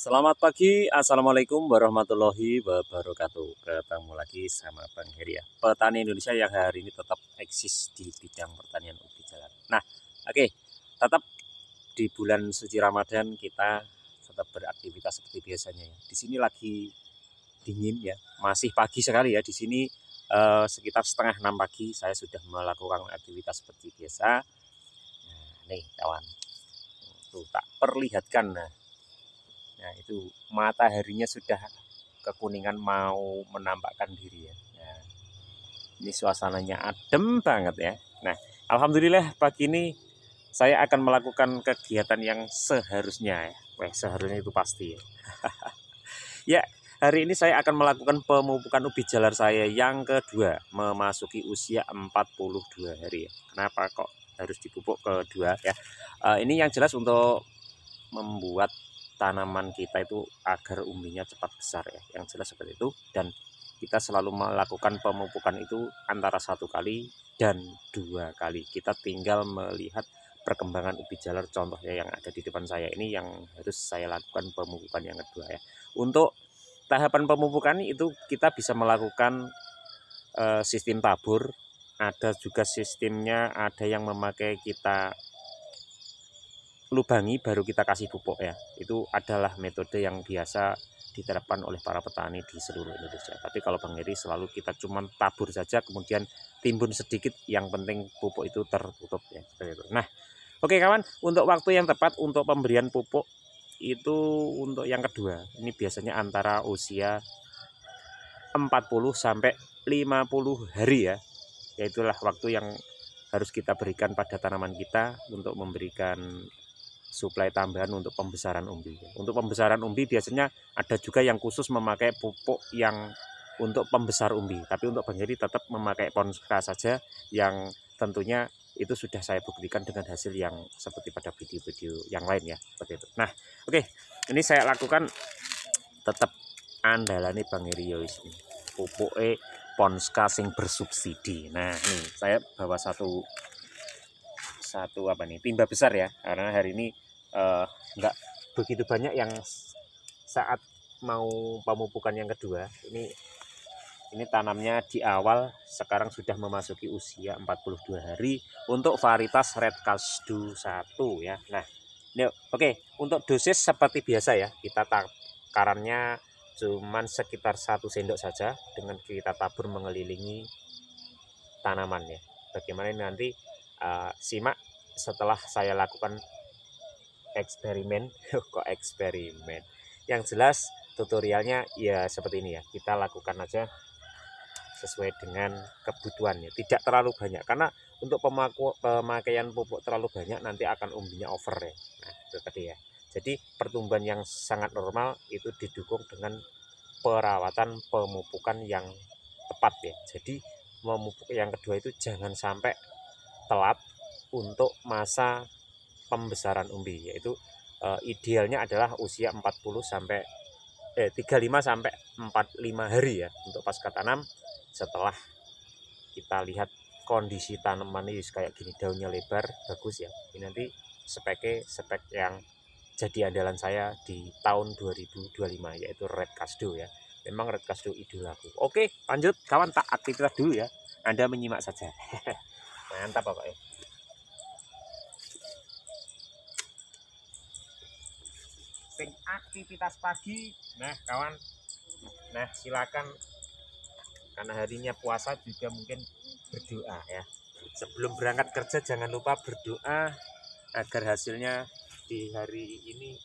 Selamat pagi, Assalamualaikum warahmatullahi wabarakatuh. Ketemu lagi sama Bang Heri ya, petani Indonesia yang hari ini tetap eksis di bidang pertanian ubi jalar. Nah, oke, tetap di bulan suci Ramadan kita tetap beraktivitas seperti biasanya ya. Di sini lagi dingin ya, masih pagi sekali ya. Di sini sekitar setengah 6 pagi saya sudah melakukan aktivitas seperti biasa. Nah, nih kawan, tuh tak perlihatkan. Nah, itu mataharinya sudah kekuningan mau menampakkan diri ya. Nah, ini suasananya adem banget ya. Nah, alhamdulillah pagi ini saya akan melakukan kegiatan yang seharusnya ya. Wah, seharusnya itu pasti ya. Ya, hari ini saya akan melakukan pemupukan ubi jalar saya yang kedua, memasuki usia 42 hari ya. Kenapa kok harus dipupuk kedua ya? Ini yang jelas untuk membuat tanaman kita itu agar umbinya cepat besar ya, yang jelas seperti itu. Dan kita selalu melakukan pemupukan itu antara 1 kali dan 2 kali. Kita tinggal melihat perkembangan ubi jalar contohnya yang ada di depan saya ini yang harus saya lakukan pemupukan yang kedua ya. Untuk tahapan pemupukan itu kita bisa melakukan sistem tabur, ada juga sistemnya, ada yang memakai kita lubangi baru kita kasih pupuk ya. Itu adalah metode yang biasa diterapkan oleh para petani di seluruh Indonesia. Tapi kalau Bang Heri selalu kita cuma tabur saja, kemudian timbun sedikit, yang penting pupuk itu tertutup ya. Seperti itu. Nah, oke kawan, untuk waktu yang tepat untuk pemberian pupuk itu untuk yang kedua. Ini biasanya antara usia 40 sampai 50 hari ya. Yaitulah waktu yang harus kita berikan pada tanaman kita untuk memberikan suplai tambahan untuk pembesaran umbi. Untuk pembesaran umbi biasanya ada juga yang khusus memakai pupuk yang untuk pembesar umbi. Tapi untuk Bang Heri tetap memakai Ponska saja, yang tentunya itu sudah saya buktikan dengan hasil yang seperti pada video-video yang lain ya, seperti itu. Nah, oke, ini saya lakukan tetap andalane Bang Heri ini pupuk Ponska sing bersubsidi. Nah, ini saya bawa satu apa nih, timba besar ya, karena hari ini nggak begitu banyak yang saat mau pemupukan yang kedua. Ini tanamnya di awal, sekarang sudah memasuki usia 42 hari untuk varietas Red Kasdu 1 ya. Nah, ini oke, untuk dosis seperti biasa ya, kita takarannya cuman sekitar 1 sendok saja dengan kita tabur mengelilingi tanaman ya. Bagaimana nanti simak setelah saya lakukan eksperimen. Kok eksperimen, yang jelas tutorialnya ya seperti ini ya, kita lakukan aja sesuai dengan kebutuhannya, tidak terlalu banyak, karena untuk pemakaian pupuk terlalu banyak nanti akan umbinya over ya. Nah, itu tadi ya, jadi pertumbuhan yang sangat normal itu didukung dengan perawatan pemupukan yang tepat ya. Jadi memupuk yang kedua itu jangan sampai telat untuk masa pembesaran umbi, yaitu idealnya adalah usia 40 sampai 35 sampai 45 hari ya untuk pasca tanam. Setelah kita lihat kondisi tanaman ini kayak gini, daunnya lebar, bagus ya, ini nanti spek yang jadi andalan saya di tahun 2025, yaitu Red Kasdu ya. Memang Red Kasdu idolaku. Oke, lanjut kawan, tak aktivitas dulu ya, Anda menyimak saja. Mantap pokoknya. Aktivitas pagi. Nah kawan, nah silakan, karena harinya puasa juga mungkin berdoa ya. Sebelum berangkat kerja jangan lupa berdoa agar hasilnya di hari ini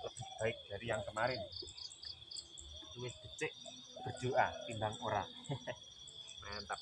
lebih baik dari yang kemarin. Duit becek berdoa timbang ora. Mantap.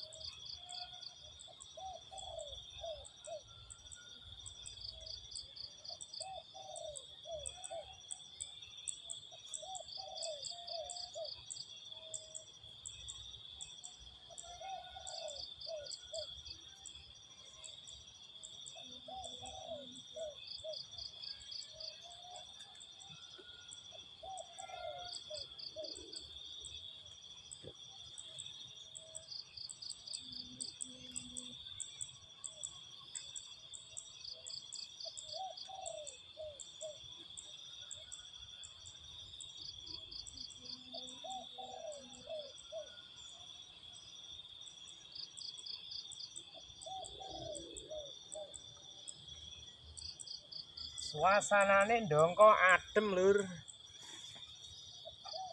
Suasanane ndongko adem lur.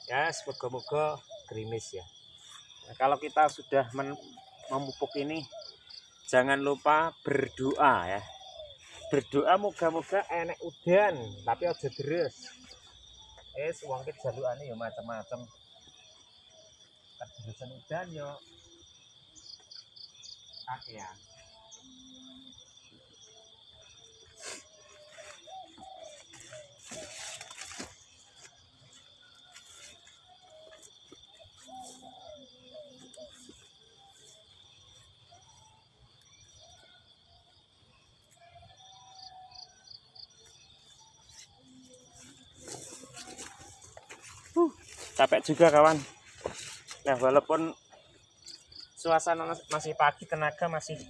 Ya, semoga-moga gerimis ya. Nah, kalau kita sudah memupuk ini, jangan lupa berdoa ya. Berdoa moga-moga enek udan, tapi aja deres. Wong ki jalukane ya macam-macam. Kederesen udan yo kakean. Capek juga kawan. Nah, walaupun suasana masih pagi, tenaga masih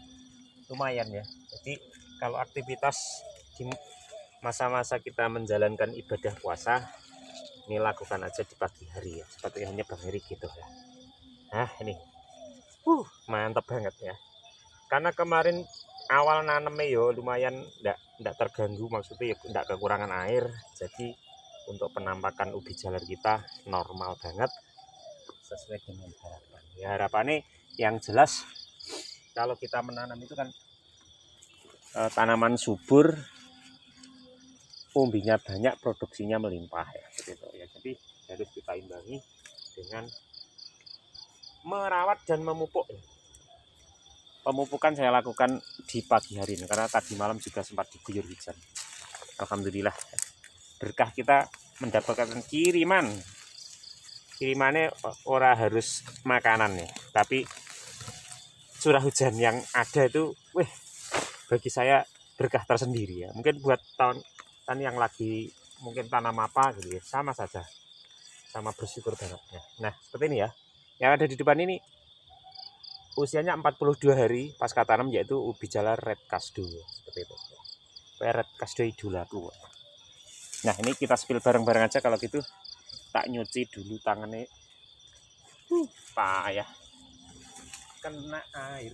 lumayan ya. Jadi kalau aktivitas di masa-masa kita menjalankan ibadah puasa, ini lakukan aja di pagi hari ya, seperti hanya Bang Heri gitu ya. Nah ini mantap banget ya, karena kemarin awal naneme yo lumayan ndak terganggu, maksudnya ya ndak kekurangan air, jadi untuk penampakan ubi jalar kita normal banget sesuai dengan harapan. Ya harapannya yang jelas kalau kita menanam itu kan tanaman subur, umbinya banyak, produksinya melimpah ya, gitu ya. Jadi harus kita imbangi dengan merawat dan memupuk. Pemupukan saya lakukan di pagi hari ini karena tadi malam juga sempat diguyur hujan. Alhamdulillah berkah, kita mendapatkan kirimannya ora harus makanan ya, tapi curah hujan yang ada itu bagi saya berkah tersendiri ya. Mungkin buat tahun yang lagi mungkin tanam apa gitu ya, sama saja, sama bersyukur banget ya. Nah seperti ini ya, yang ada di depan ini usianya 42 hari pasca tanam, yaitu ubi jalar red kasdo seperti itu. Red kasdo idolaku. Nah ini kita spill bareng-bareng aja kalau gitu. Tak nyuci dulu tangannya, payah kena air.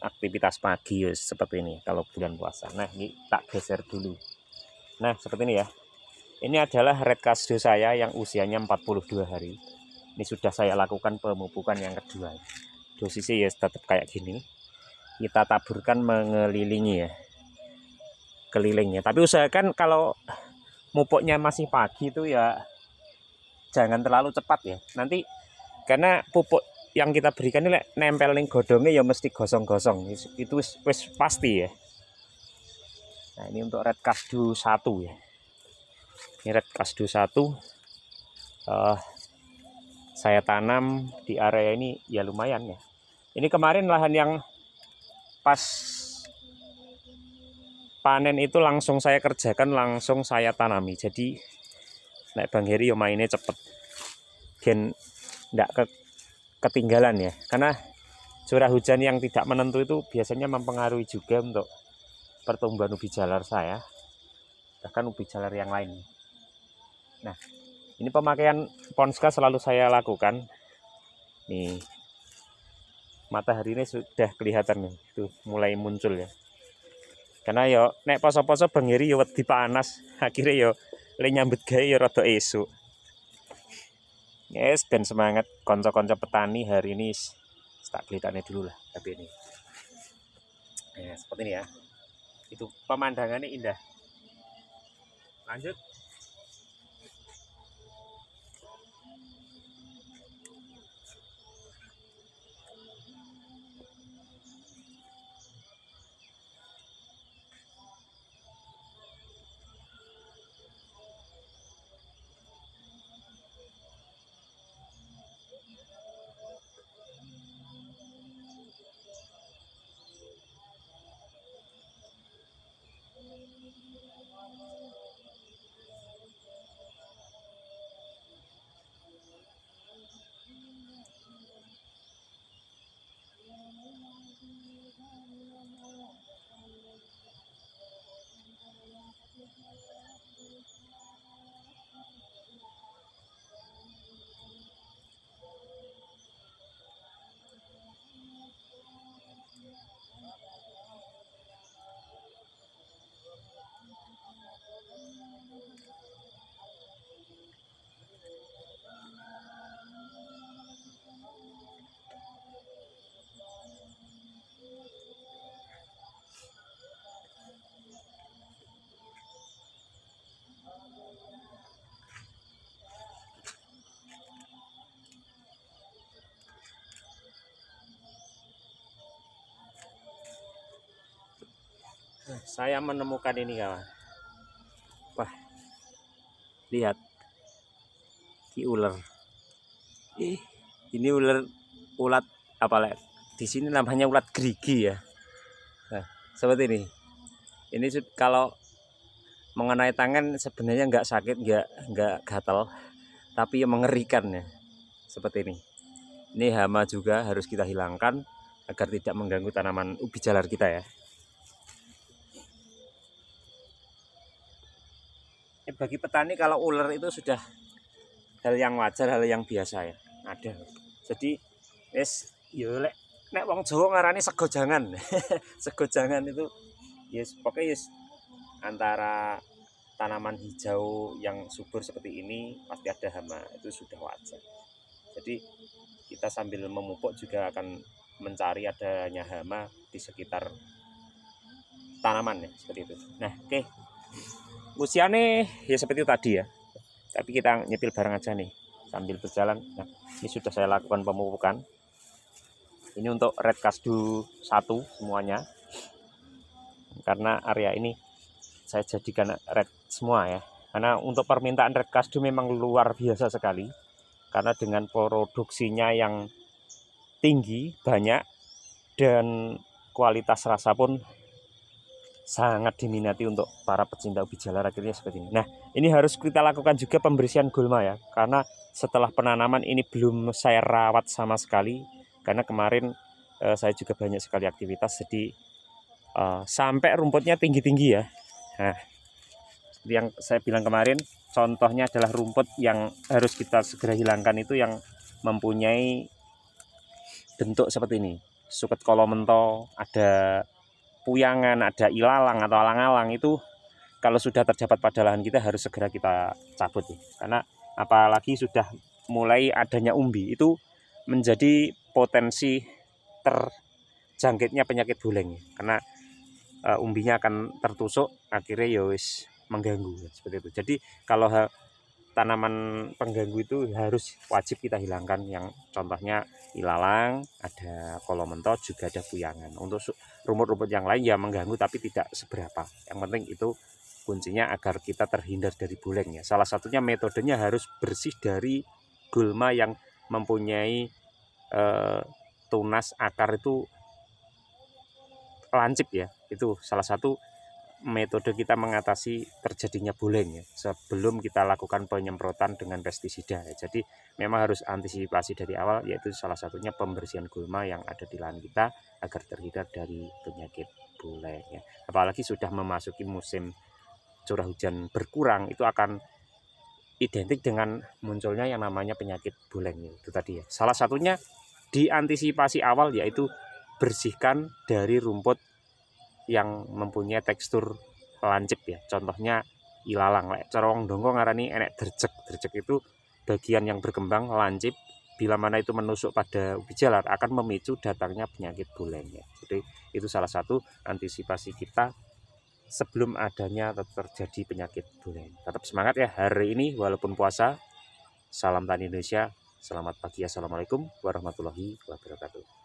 Aktivitas pagi seperti ini kalau bulan puasa. Nah ini tak geser dulu. Nah seperti ini ya, ini adalah red kasdo saya yang usianya 42 hari. Ini sudah saya lakukan pemupukan yang kedua. Dosisnya ya tetap kayak gini, kita taburkan mengelilingi ya, kelilingnya. Tapi usahakan kalau mupuknya masih pagi itu ya jangan terlalu cepat ya, nanti karena pupuk yang kita berikan ini nempel ning godongnya ya mesti gosong-gosong, itu wis pasti ya. Nah ini untuk red kasdo 1 ya, ini red kasdo 1 saya tanam di area ini ya lumayan ya. Ini kemarin lahan yang pas panen itu langsung saya kerjakan, langsung saya tanami. Jadi nek Bang Heri yo mainnya cepet, gen ndak ketinggalan ya. Karena curah hujan yang tidak menentu itu biasanya mempengaruhi juga untuk pertumbuhan ubi jalar saya, bahkan ubi jalar yang lain. Nah ini pemakaian Ponska selalu saya lakukan. Nih matahari ini sudah kelihatan nih, tuh mulai muncul ya. Karena yo nek poso-poso Bang Heri yo wedi panas, akhirnya yo le nyambut gawe yo rada esuk. Yes, ben semangat konco-konco petani hari ini, tak kelihatan dulu lah. Tapi ini ya seperti ini ya, itu pemandangannya indah. Lanjut. Saya menemukan ini kawan. Wah, lihat ular. Ini ulat apa lek? Di sini namanya ulat gerigi ya. Nah, seperti ini. Ini kalau mengenai tangan sebenarnya nggak sakit, nggak gatal, tapi mengerikan ya. Seperti ini. Ini hama juga harus kita hilangkan agar tidak mengganggu tanaman ubi jalar kita ya. Bagi petani kalau ular itu sudah hal yang wajar, hal yang biasa ya. Ada. Jadi yo nek wong Jawa ngarani sego jangan. Sego jangan itu pokoknya antara tanaman hijau yang subur seperti ini pasti ada hama, itu sudah wajar. Jadi kita sambil memupuk juga akan mencari adanya hama di sekitar tanaman ya, seperti itu. Nah, oke. Usianya ya seperti itu tadi ya. Tapi kita nyepil bareng aja nih sambil berjalan. Nah, ini sudah saya lakukan pemupukan. Ini untuk red kasdu 1 semuanya. Karena area ini saya jadikan red semua ya. Karena untuk permintaan red kasdu memang luar biasa sekali. Karena dengan produksinya yang tinggi, banyak, dan kualitas rasa pun sangat diminati untuk para pecinta ubi jalar, akhirnya seperti ini. Nah, ini harus kita lakukan juga pembersihan gulma ya. Karena setelah penanaman ini belum saya rawat sama sekali. Karena kemarin saya juga banyak sekali aktivitas, jadi sampai rumputnya tinggi-tinggi ya. Nah, yang saya bilang kemarin, contohnya adalah rumput yang harus kita segera hilangkan itu yang mempunyai bentuk seperti ini. Suket kolomento, ada puyangan, ada ilalang atau alang-alang, itu kalau sudah terdapat pada lahan kita harus segera kita cabut ya. Karena apalagi sudah mulai adanya umbi, itu menjadi potensi terjangkitnya penyakit buleng ya. Karena umbinya akan tertusuk, akhirnya ya wis mengganggu seperti itu. Jadi kalau tanaman pengganggu itu harus wajib kita hilangkan, yang contohnya ilalang, ada kolomento, juga ada puyangan. Untuk rumput-rumput yang lain ya mengganggu tapi tidak seberapa. Yang penting itu kuncinya agar kita terhindar dari buleng ya. Salah satunya metodenya harus bersih dari gulma yang mempunyai tunas akar itu lancip ya. Itu salah satu metode kita mengatasi terjadinya buleng ya, sebelum kita lakukan penyemprotan dengan pestisida ya. Jadi memang harus antisipasi dari awal, yaitu salah satunya pembersihan gulma yang ada di lahan kita agar terhindar dari penyakit buleng ya. Apalagi sudah memasuki musim curah hujan berkurang, itu akan identik dengan munculnya yang namanya penyakit buleng ya. Itu tadi ya. Salah satunya diantisipasi awal, yaitu bersihkan dari rumput yang mempunyai tekstur lancip ya. Contohnya ilalang, corong dongko ngarani enek derjek itu bagian yang berkembang lancip, bila mana itu menusuk pada ubi jalar akan memicu datangnya penyakit buleng ya. Jadi itu salah satu antisipasi kita sebelum adanya terjadi penyakit buleng. Tetap semangat ya hari ini walaupun puasa. Salam tani Indonesia, selamat pagi, assalamualaikum warahmatullahi wabarakatuh.